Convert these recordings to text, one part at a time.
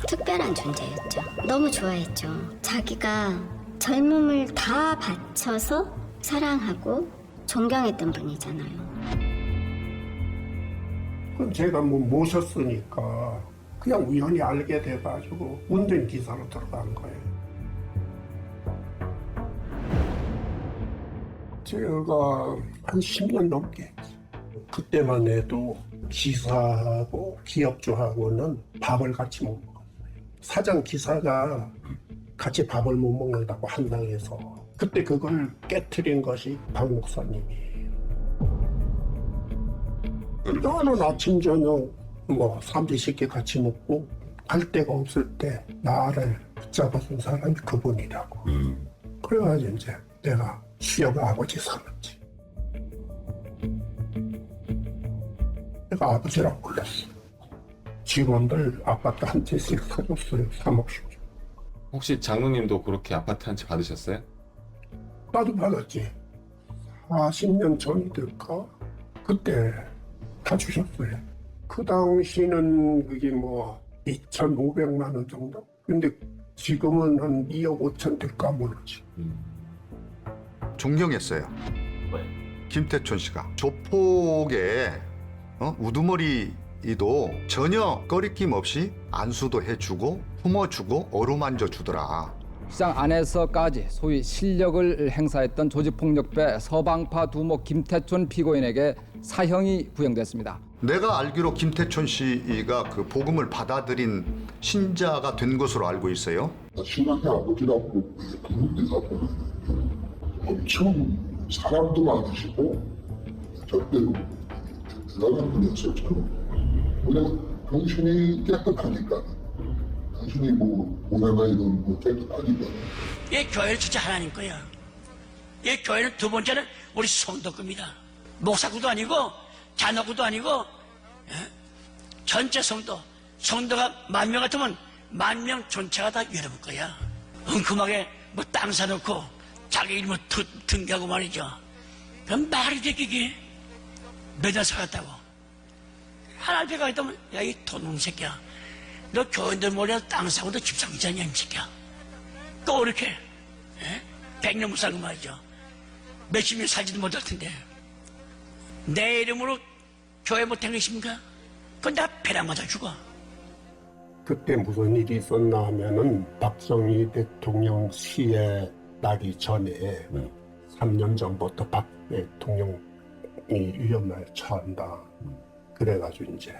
특별한 존재였죠. 너무 좋아했죠. 자기가 젊음을 다 바쳐서 사랑하고 존경했던 분이잖아요. 그럼 제가 뭐 모셨으니까 그냥 우연히 알게 돼가지고 운전기사로 들어간 거예요. 제가 한 10년 넘게 했지. 그때만 해도 기사하고 기업주하고는 밥을 같이 못 먹었어요. 사장 기사가 같이 밥을 못 먹는다고 한당해서 그때 그걸 깨트린 것이 박 목사님이에요. 나는 아침 저녁 뭐 삼시세끼 같이 먹고 갈 데가 없을 때 나를 붙잡아준 사람이 그분이라고. 그래가지고 이제 내가 수혁 아버지 삼았지. 내가 아버지라고 불렀어. 직원들 아파트 한 채씩 사줬어요. 3억씩. 혹시 장로님도 그렇게 아파트 한 채 받으셨어요? 나도 받았지. 40년 전이 될까? 그때 다 주셨어요. 그 당시는 그게 뭐 2,500만 원 정도? 근데 지금은 한 2억 5천 될까 모르지. 존경했어요. 김태촌 씨가 조폭의 우두머리도 전혀 꺼리낌 없이 안수도 해주고 품어주고 어루만져 주더라. 시장 안에서까지 소위 실력을 행사했던 조직폭력배 서방파 두목 김태촌 피고인에게 사형이 구형됐습니다. 내가 알기로 김태촌 씨가 그 복음을 받아들인 신자가 된 것으로 알고 있어요. 신학의 아버지라고 부릅니다. 엄청 사랑도 많으시고 절대로 대단한 분이었어요. 저는 원래 정신이 깨끗하니까 정신이 뭐 오해나 이런 거 깨끗하니까. 이 교회는 진짜 하나님 거야. 이 교회는 두 번째는 우리 성도 겁니다. 목사구도 아니고 자녀구도 아니고 전체 성도가 10,000명 같으면 10,000명 전체가 다 여러분 거야. 엉큼하게 뭐 땅 사놓고 자기 이름을 등기하고 말이죠. 그럼 말이 되게 매달 살았다고. 하나님 앞에 가있다면 야 이 도놈 새끼야. 너 교인들 몰래 땅 사고도 집 사고 있잖냐 이 새끼야. 또 이렇게 100년 못 살고 말이죠. 몇십 년 살지도 못할 텐데 내 이름으로 교회 못한 것입니까? 그건 다 배랑 맞아 죽어. 그때 무슨 일이 있었나 하면은 박정희 대통령 시해 나기 전에 3년 전부터 박 대통령이 위험에 처한다. 그래가지고 이제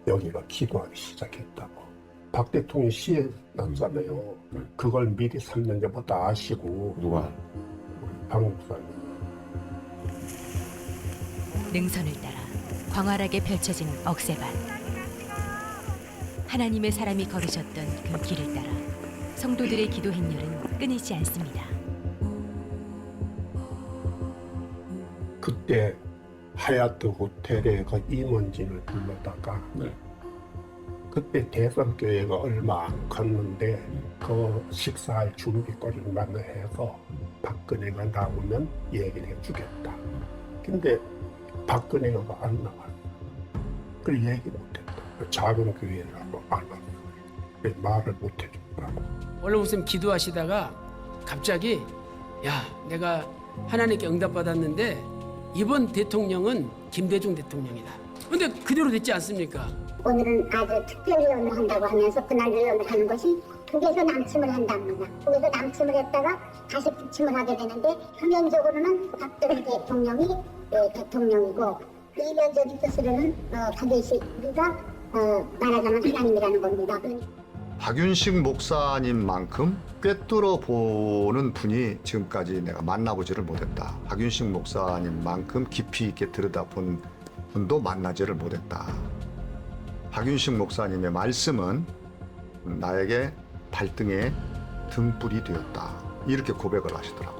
여기가 기도하기 시작했다고. 박 대통령 시해 났잖아요. 그걸 미리 3년 전부터 아시고. 누가? 박 목사님. 능선을 따라 광활하게 펼쳐진 억새밭. 하나님의 사람이 걸으셨던 그 길을 따라 성도들의 기도 행렬은 끊이지 않습니다. 그때 하얏트 호텔에 그 임원진을 불러다가 그때 대성교회가 얼마 안 컸는데 그 식사할 준비거리만 해서 박근혜가 나오면 얘기를 해주겠다. 근데 박근혜가 안 나왔어. 그래 얘기 못했다. 작은 교회라고 안 왔어. 말을 못해줬더라고. 원래 무슨 기도하시다가 갑자기 야 내가 하나님께 응답받았는데 이번 대통령은 김대중 대통령이다. 근데 그대로 됐지 않습니까? 오늘은 아주 특별위원을 한다고 하면서 그날 위원을 하는 것이 북에서 남침을 한답니다. 북에서 남침을 했다가 다시 북침을 하게 되는데 표면적으로는 박정희 대통령이 대통령이고 이면적인 뜻으로는 반드시 우리가 말하자면 하나님이라는 겁니다. 박윤식 목사님만큼 꿰뚫어 보는 분이 지금까지 내가 만나보지를 못했다. 박윤식 목사님만큼 깊이 있게 들여다본 분도 만나지를 못했다. 박윤식 목사님의 말씀은 나에게 발등에 등불이 되었다. 이렇게 고백을 하시더라고요.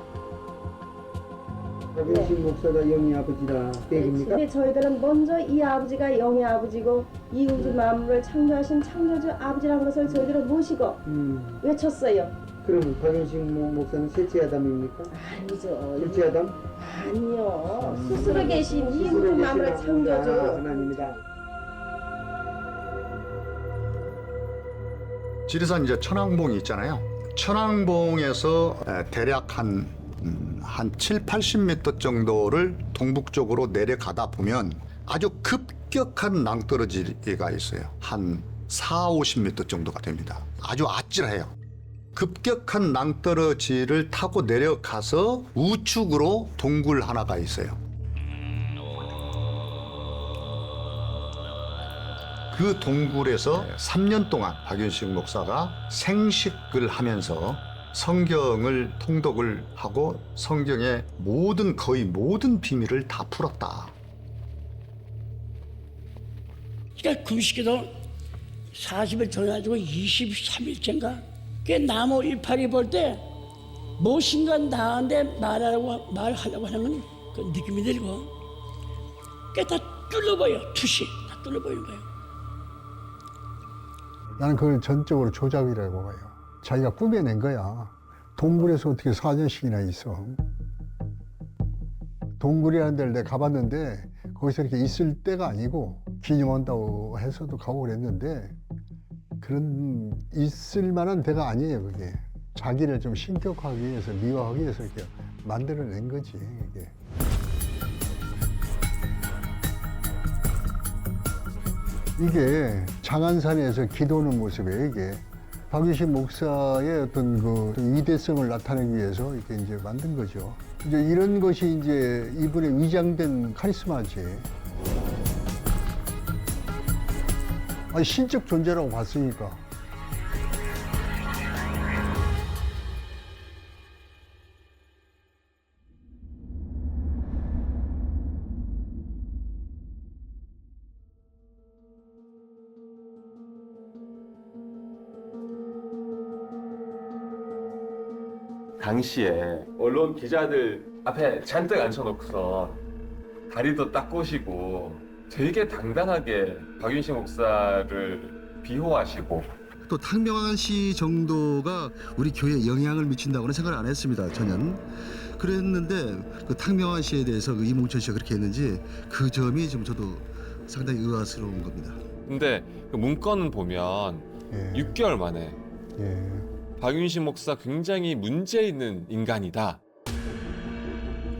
박윤식 목사가 영의 아버지라 때입니까? 근데 저희들은 먼저 이 아버지가 영의 아버지고 이 우주 만물을 창조하신 창조주 아버지라는 것을 저희들은 모시고 외쳤어요. 그럼 박윤식 목사는 셋째 아담입니까? 아니죠. 둘째 아담? 아니요. 스스로 계신 이 우주 만물을 창조주 하나님이다. 지리산 이제 천왕봉이 있잖아요. 천왕봉에서 대략 한 7, 80m 정도를 동북쪽으로 내려가다 보면 아주 급격한 낭떠러지가 있어요. 한 4, 50m 정도가 됩니다. 아주 아찔해요. 급격한 낭떠러지를 타고 내려가서 우측으로 동굴 하나가 있어요. 그 동굴에서 3년 동안 박윤식 목사가 생식을 하면서 성경을 통독을 하고 성경의 거의 모든 비밀을 다 풀었다. 그러니까 금식기도 40일 전해가지고 23일째인가 그 나무 일파리 볼 때 무엇인가 나한테 말하려고 하는 건 그 느낌이 들고 그게 다 뚫려보여. 투시 다 뚫려보이는 거예요. 나는 그걸 전적으로 조작이라고 봐요. 자기가 꾸며낸 거야. 동굴에서 어떻게 4년씩이나 있어. 동굴이라는 데를 내가 가봤는데 거기서 이렇게 있을 때가 아니고 기념한다고 해서도 가고 그랬는데 그런 있을 만한 데가 아니에요. 그게 자기를 좀 신격화하기 위해서 미화하기 위해서 이렇게 만들어낸 거지 이게. 이게 장안산에서 기도하는 모습이에요. 이게 박윤식 목사의 어떤 그 위대성을 나타내기 위해서 이렇게 이제 만든 거죠. 이제 이런 것이 이제 이분의 위장된 카리스마지. 아니, 신적 존재라고 봤으니까. 당시에 언론 기자들 앞에 잔뜩 앉혀놓고서 다리도 딱 꼬시고 되게 당당하게 박윤식 목사를 비호하시고 또 탕명환 씨 정도가 우리 교회에 영향을 미친다고는 생각을 안 했습니다. 전혀. 그랬는데 그 탕명환 씨에 대해서 그 이몽철 씨가 그렇게 했는지 그 점이 좀 저도 상당히 의아스러운 겁니다. 근데 그 문건은 보면 6개월 만에 박윤식 목사 굉장히 문제 있는 인간이다.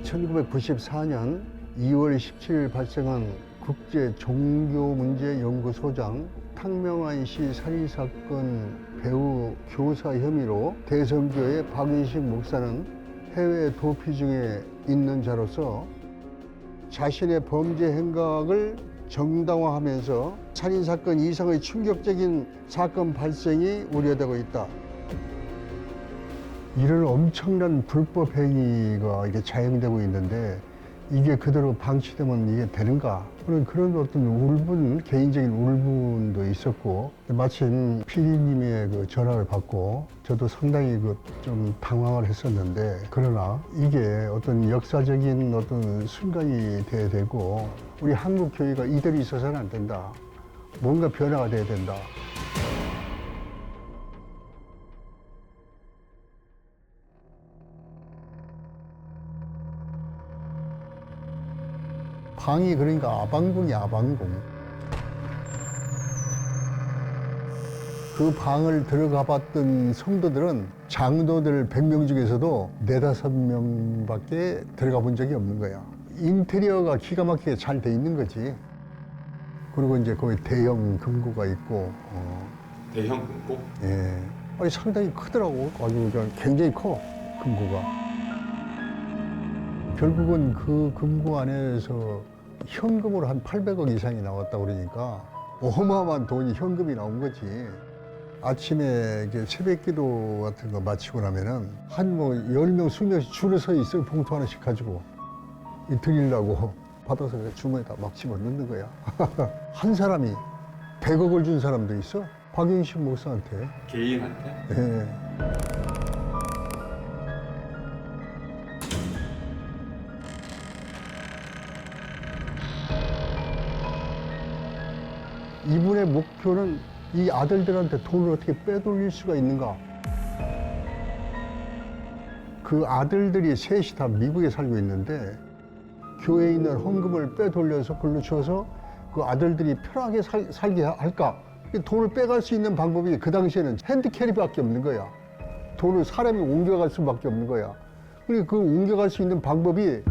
1994년 2월 17일 발생한 국제종교문제연구소장 탕명환 씨 살인사건 배후 교사 혐의로 대성교회 박윤식 목사는 해외 도피 중에 있는 자로서 자신의 범죄 행각을 정당화하면서 살인사건 이상의 충격적인 사건 발생이 우려되고 있다. 이런 엄청난 불법 행위가 이게 자행되고 있는데 이게 그대로 방치되면 이게 되는가? 그런 어떤 울분, 개인적인 울분도 있었고 마침 PD님의 그 전화를 받고 저도 상당히 좀 당황을 했었는데 그러나 이게 어떤 역사적인 어떤 순간이 돼야 되고 우리 한국 교회가 이대로 있어서는 안 된다. 뭔가 변화가 돼야 된다. 방이 그러니까 아방궁이야, 아방궁. 그 방을 들어가 봤던 성도들은 장로들 100명 중에서도 4~5명밖에 들어가 본 적이 없는 거야. 인테리어가 기가 막히게 잘 돼 있는 거지. 그리고 이제 거기 대형 금고가 있고. 대형 금고? 예. 아니, 상당히 크더라고. 아주 굉장히 커, 금고가. 결국은 그 금고 안에서 현금으로 한 800억 이상이 나왔다 그러니까 어마어마한 돈이 현금이 나온 거지. 아침에 이제 새벽 기도 같은 거 마치고 나면은 한 10명, 20명씩 줄을 서 있어요. 봉투 하나씩 가지고. 드리려고 받아서 주머니에다 막 집어넣는 거야. 한 사람이 100억을 준 사람도 있어. 박윤식 목사한테. 개인한테? 예. 이분의 목표는 이 아들들한테 돈을 어떻게 빼돌릴 수가 있는가. 그 아들들이 셋이 다 미국에 살고 있는데 교회에 있는 헌금을 빼돌려서 글로 줘서 그 아들들이 편하게 살게 할까. 돈을 빼갈 수 있는 방법이 그 당시에는 핸드캐리밖에 없는 거야. 돈을 사람이 옮겨갈 수밖에 없는 거야. 그리고 그 옮겨갈 수 있는 방법이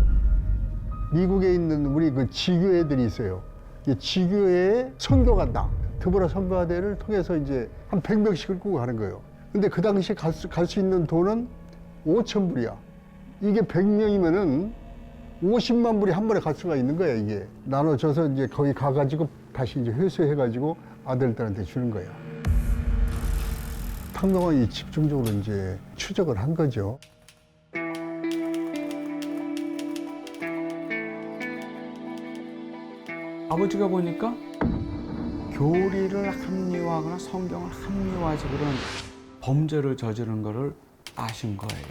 미국에 있는 우리 그 지교회들이 있어요. 이 지교회에 선교간다. 드보라 선교대를 통해서 이제 한 100명씩을 꾸고 가는 거예요. 근데 그 당시에 갈 수 있는 돈은 5,000불이야. 이게 100명이면은 50만 불이 한 번에 갈 수가 있는 거야, 이게. 나눠줘서 이제 거기 가가지고 다시 이제 회수해가지고 아들들한테 주는 거야. 탕명원이 집중적으로 이제 추적을 한 거죠. 아버지가 보니까 교리를 합리화하거나 성경을 합리화해서 그런 범죄를 저지른 거를 아신 거예요.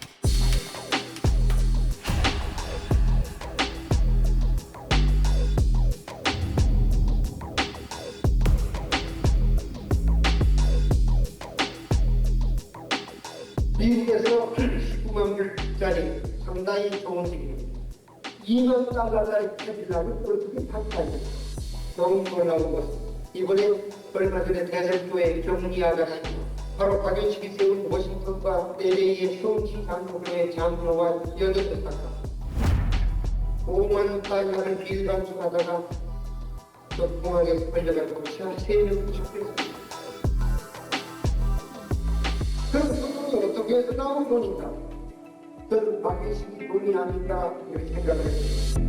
미국에서 19만 불짜리 상당히 좋은 집입니다. 2년 달러짜리 캐비라를 어떻게 판단해요? 너무 놀라운 것은 이번에 얼마 전에 대선교회 경리 아가씨 바로 박윤식이 세운 워싱턴과 LA의 형치 장로교회 장로와 8사람 5만 달러를 빌간주하다가 공항에서 걸려가지고 3명 잡혔습니다. 그럼 그 돈이 어떻게 해서 나온 돈인가? 저는 박윤식이 돈이 아닌가 이렇게 생각을 했습니다.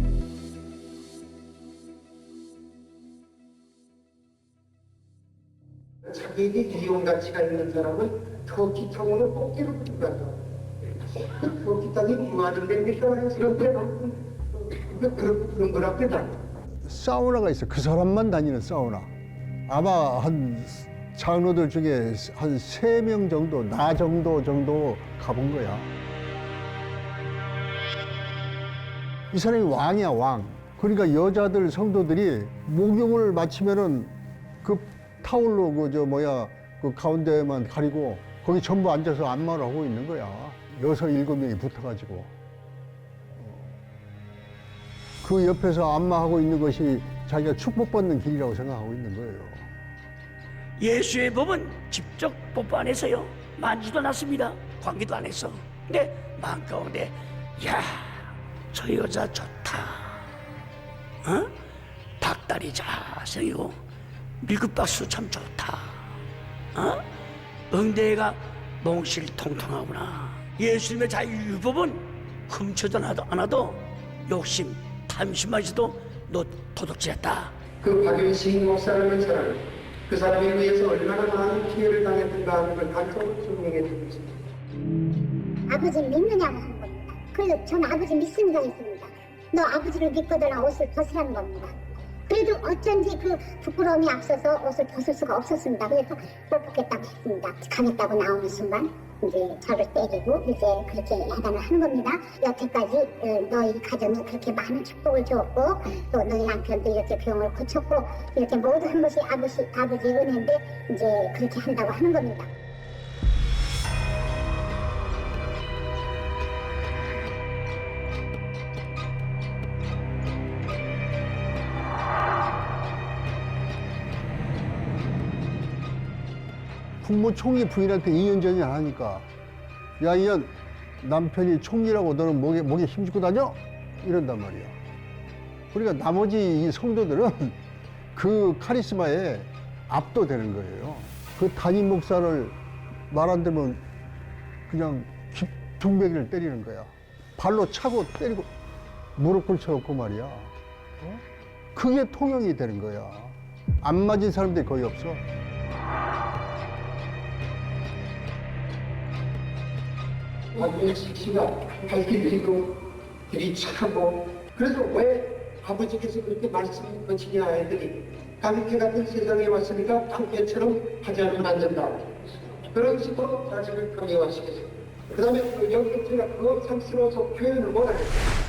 자기에게 이용 가치가 있는 사람은 터키 타운을 뽑기로 들어간다. 터키 땅이 무한을 됩니까? 그런 거랍니다. 사우나가 있어. 그 사람만 다니는 사우나. 아마 한 장로들 중에 한 3명 정도, 나 정도 가본 거야. 이 사람이 왕이야, 왕. 그러니까 여자들 성도들이 목욕을 마치면은 그 타올로 그 가운데만 가리고 거기 전부 앉아서 안마를 하고 있는 거야. 6, 7명이 붙어가지고. 그 옆에서 안마하고 있는 것이 자기가 축복받는 길이라고 생각하고 있는 거예요. 예수의 법은 직접 뽀뽀 안 했어요. 만지도 않았습니다. 관계도 안 했어. 근데 마음 가운데 야, 저 여자 좋다. 어? 닭다리 잘생기고 밀크박스 참 좋다. 어? 응대가 몽실 통통하구나. 예수님의 자유율법은 훔쳐도 않아도 욕심, 탐심만 있어도 너 도둑질했다. 그 박윤식 목사라는 사람, 그 사람에 위해서 얼마나 많은 피해를 당했는가 하는 걸 단적으로 증명해 주고 있습니다. 아버지 믿느냐고 한 겁니다. 그래서 저는 아버지 믿습니다 했습니다. 너 아버지를 믿거든 옷을 벗으라는 겁니다. 그래도 어쩐지 그 부끄러움이 앞서서 옷을 벗을 수가 없었습니다. 그래서 뽀뽀했다고 했습니다. 가겠다고 나오는 순간 이제 저를 때리고 이제 그렇게 야단을 하는 겁니다. 여태까지 너희 가정이 그렇게 많은 축복을 줬고 또 너희 남편도 이렇게 병을 고쳤고 이렇게 모두 한 것이 아버지 은혜인데 이제 그렇게 한다고 하는 겁니다. 국무총리 부인한테 2년 전에 하니까 야, 이년 남편이 총리라고 너는 목에 힘주고 다녀? 이런단 말이야. 그러니까 나머지 이 성도들은 그 카리스마에 압도되는 거예요. 그 담임 목사를 말 안 들으면 그냥 둥뱅이를 때리는 거야. 발로 차고 때리고 무릎 꿇혀놓고 말이야. 어? 그게 통용이 되는 거야. 안 맞은 사람들이 거의 없어. 박윤식 씨가 밝히기도 들이차고 그래서 왜 아버지께서 그렇게 말씀을 거치냐 애들이 강태 같은 세상에 왔으니까 강태처럼 하지 않으면 안 된다. 그런 식으로 자식을 강요하시겠어요. 그 다음에 영국제가 그거 상스러워서 표현을 못하겠어요.